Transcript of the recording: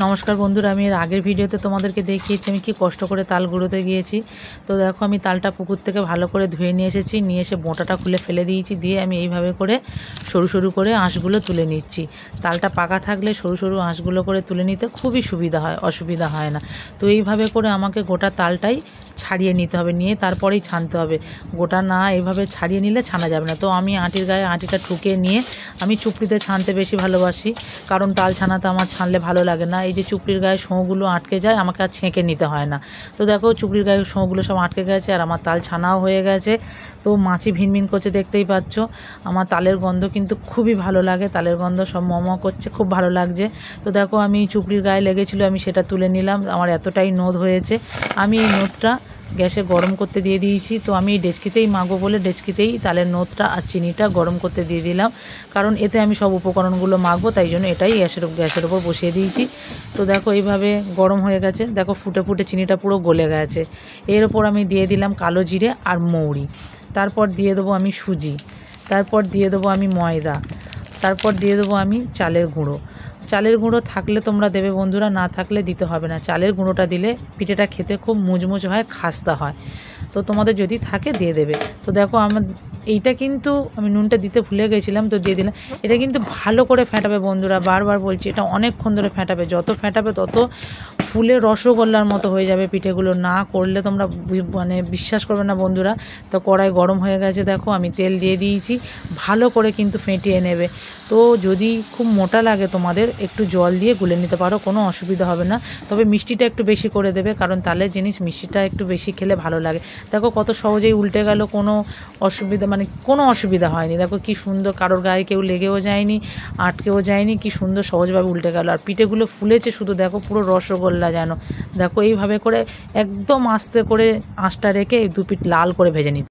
নমস্কার বন্ধুরা, আমি এর আগের ভিডিওতে তোমাদেরকে দেখিয়েছি আমি কি কষ্ট করে তাল গুঁড়োতে গিয়েছি। তো দেখো আমি তালটা পুকুর থেকে ভালো করে ধুয়ে নিয়ে এসেছি, নিয়ে এসে বোঁটাটা খুলে ফেলে দিয়েছি, দিয়ে আমি এইভাবে করে সরু সরু করে আঁশগুলো তুলে নিচ্ছি। তালটা পাকা থাকলে সরু সরু আঁশগুলো করে তুলে নিতে খুবই সুবিধা হয়, অসুবিধা হয় না। তো এইভাবে করে আমাকে গোটা তালটাই ছাড়িয়ে নিতে হবে, নিয়ে তারপরেই ছানতে হবে। গোটা না এইভাবে ছাড়িয়ে নিলে ছানা যাবে না। তো আমি আঁটির গায়ে আঁটিটা ঠুকে নিয়ে আমি চুপড়িতে ছানতে বেশি ভালোবাসি, কারণ তাল ছানাতে আমার ছানলে ভালো লাগে না। এই যে চুপড়ির গায়ে শোঁগুলো আটকে যায়, আমাকে আর ছেঁকে নিতে হয় না। তো দেখো চুপড়ির গায়ে শোঁগুলো সব আটকে গেছে আর আমার তাল ছানাও হয়ে গেছে। তো মাছি ভিনভিন করছে, দেখতেই পাচ্ছ। আমার তালের গন্ধ কিন্তু খুবই ভালো লাগে, তালের গন্ধ সব করছে, খুব ভালো লাগছে। তো দেখো আমি চুপড়ির গায়ে লেগেছিলো, আমি সেটা তুলে নিলাম। আমার এতটাই নোদ হয়েছে, আমি এই নোদটা গ্যাসে গরম করতে দিয়ে দিয়েছি। তো আমি এই ডেচকিতেই মাখবো বলে ডেচকিতেই তালের নোদটা আর চিনিটা গরম করতে দিয়ে দিলাম, কারণ এতে আমি সব উপকরণগুলো মাখবো, তাই জন্য এটাই গ্যাসের ওপর বসিয়ে দিয়েছি। তো দেখো এইভাবে গরম হয়ে গেছে, দেখো ফুটে ফুটে চিনিটা পুরো গলে গেছে। এর ওপর আমি দিয়ে দিলাম কালো জিরে আর মৌরি, তারপর দিয়ে দেবো আমি সুজি, তারপর দিয়ে দেবো আমি ময়দা, তারপর দিয়ে দেবো আমি চালের গুঁড়ো। চালের গুঁড়ো থাকলে তোমরা দেবে বন্ধুরা, না থাকলে দিতে হবে না। চালের গুঁড়োটা দিলে পিঠেটা খেতে খুব মুচমুচ হয়, খাস্তা হয়। তো তোমাদের যদি থাকে দিয়ে দেবে। তো দেখো আমার এইটা কিন্তু আমি নুনটা দিতে ভুলে গেছিলাম, তো দিয়ে দিলাম। এটা কিন্তু ভালো করে ফেটাবে বন্ধুরা, বারবার বলছি, এটা অনেকক্ষণ ধরে ফেটাবে। যত ফেটাবে তত ফুলে রসগোল্লার মতো হয়ে যাবে পিঠেগুলো। না করলে তোমরা মানে বিশ্বাস করবে না বন্ধুরা। তো কড়াই গরম হয়ে গেছে, দেখো আমি তেল দিয়ে দিয়েছি, ভালো করে কিন্তু ফেটিয়ে নেবে। তো যদি খুব মোটা লাগে তোমাদের একটু জল দিয়ে গুলে নিতে পারো, কোনো অসুবিধা হবে না। তবে মিষ্টিটা একটু বেশি করে দেবে, কারণ তালের জিনিস মিষ্টিটা একটু বেশি খেলে ভালো লাগে। দেখো কত সহজেই উল্টে গেল, কোনো অসুবিধা হয়নি। দেখো কি সুন্দর, কারোর গায়ে কেউ লেগেও যায়নি, আটকেও যায়নি, কি সুন্দর সহজভাবে উল্টে গেল। আর পিঠেগুলো ফুলেছে শুধু, দেখো পুরো রসগোল্লা যেন। দেখো এইভাবে করে একদম আস্তে করে আঁচটা রেখে এই দু পিঠ লাল করে ভেজে নিতে।